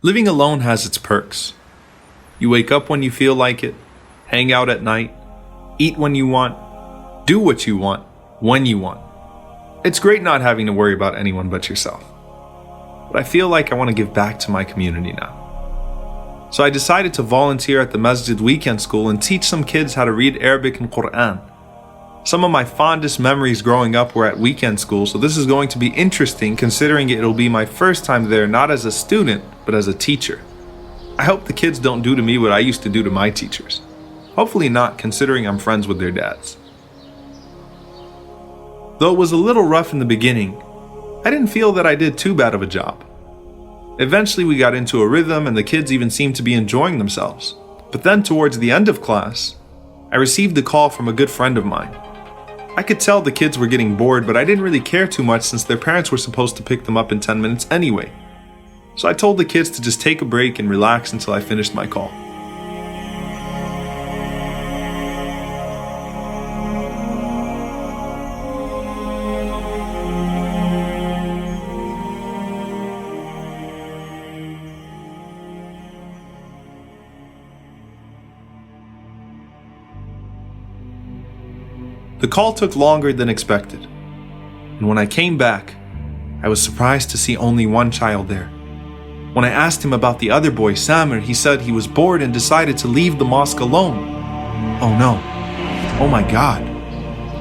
Living alone has its perks. You wake up when you feel like it, hang out at night, eat when you want, do what you want, when you want. It's great not having to worry about anyone but yourself. But I feel like I want to give back to my community now. So I decided to volunteer at the Masjid Weekend School and teach some kids how to read Arabic and Quran. Some of my fondest memories growing up were at weekend school, so this is going to be interesting considering it'll be my first time there not as a student, but as a teacher. I hope the kids don't do to me what I used to do to my teachers. Hopefully not, considering I'm friends with their dads. Though it was a little rough in the beginning, I didn't feel that I did too bad of a job. Eventually we got into a rhythm and the kids even seemed to be enjoying themselves. But then towards the end of class, I received a call from a good friend of mine. I could tell the kids were getting bored, but I didn't really care too much since their parents were supposed to pick them up in 10 minutes anyway. So I told the kids to just take a break and relax until I finished my call. The call took longer than expected, and when I came back, I was surprised to see only one child there. When I asked him about the other boy, Samir, he said he was bored and decided to leave the mosque alone. Oh no. Oh my God.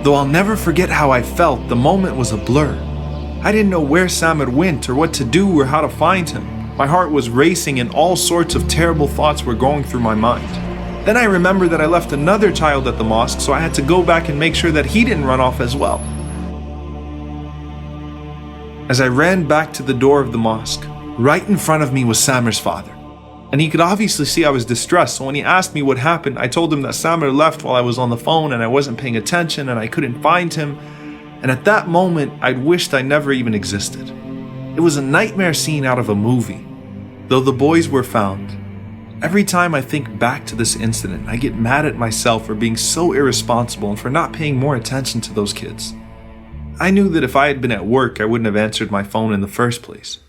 Though I'll never forget how I felt, the moment was a blur. I didn't know where Samir went or what to do or how to find him. My heart was racing and all sorts of terrible thoughts were going through my mind. Then I remembered that I left another child at the mosque, so I had to go back and make sure that he didn't run off as well. As I ran back to the door of the mosque, right in front of me was Samir's father. And he could obviously see I was distressed, so when he asked me what happened, I told him that Samir left while I was on the phone and I wasn't paying attention and I couldn't find him. And at that moment, I'd wished I never even existed. It was a nightmare scene out of a movie. Though the boys were found, every time I think back to this incident, I get mad at myself for being so irresponsible and for not paying more attention to those kids. I knew that if I had been at work, I wouldn't have answered my phone in the first place.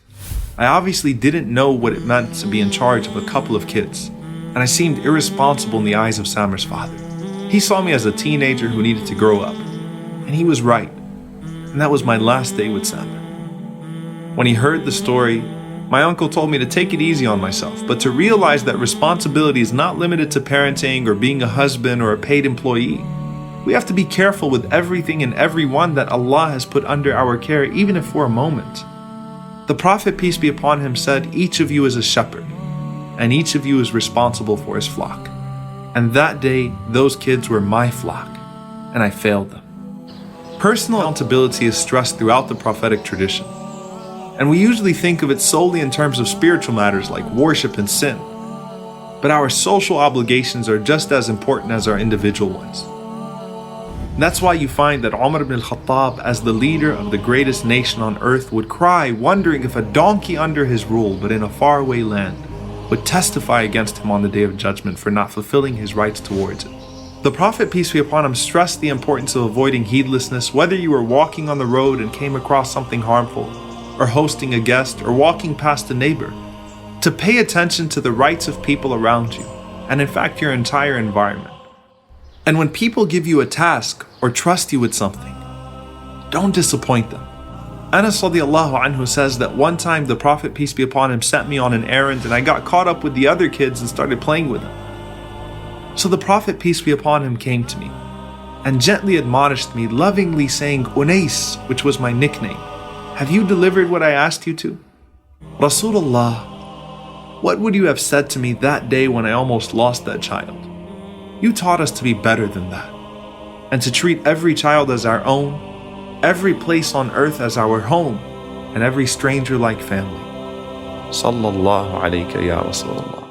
I obviously didn't know what it meant to be in charge of a couple of kids, and I seemed irresponsible in the eyes of Samir's father. He saw me as a teenager who needed to grow up, and he was right, and that was my last day with Samir. When he heard the story, my uncle told me to take it easy on myself, but to realize that responsibility is not limited to parenting or being a husband or a paid employee. We have to be careful with everything and everyone that Allah has put under our care, even if for a moment. The Prophet, peace be upon him, said, "Each of you is a shepherd, and each of you is responsible for his flock." And that day, those kids were my flock, and I failed them. Personal accountability is stressed throughout the prophetic tradition. And we usually think of it solely in terms of spiritual matters like worship and sin. But our social obligations are just as important as our individual ones. And that's why you find that Umar ibn al-Khattab, as the leader of the greatest nation on earth, would cry, wondering if a donkey under his rule, but in a faraway land, would testify against him on the Day of Judgment for not fulfilling his rights towards it. The Prophet, peace be upon him, stressed the importance of avoiding heedlessness, whether you were walking on the road and came across something harmful, or hosting a guest, or walking past a neighbor, to pay attention to the rights of people around you, and in fact your entire environment. And when people give you a task or trust you with something, don't disappoint them. Anas radiallahu anhu says that one time the Prophet, peace be upon him, sent me on an errand and I got caught up with the other kids and started playing with them. So the Prophet, peace be upon him, came to me and gently admonished me, lovingly saying, "Unais," which was my nickname, "have you delivered what I asked you to?" Rasulullah, what would you have said to me that day when I almost lost that child? You taught us to be better than that, and to treat every child as our own, every place on earth as our home, and every stranger like family. Sallallahu alayka ya Rasulullah.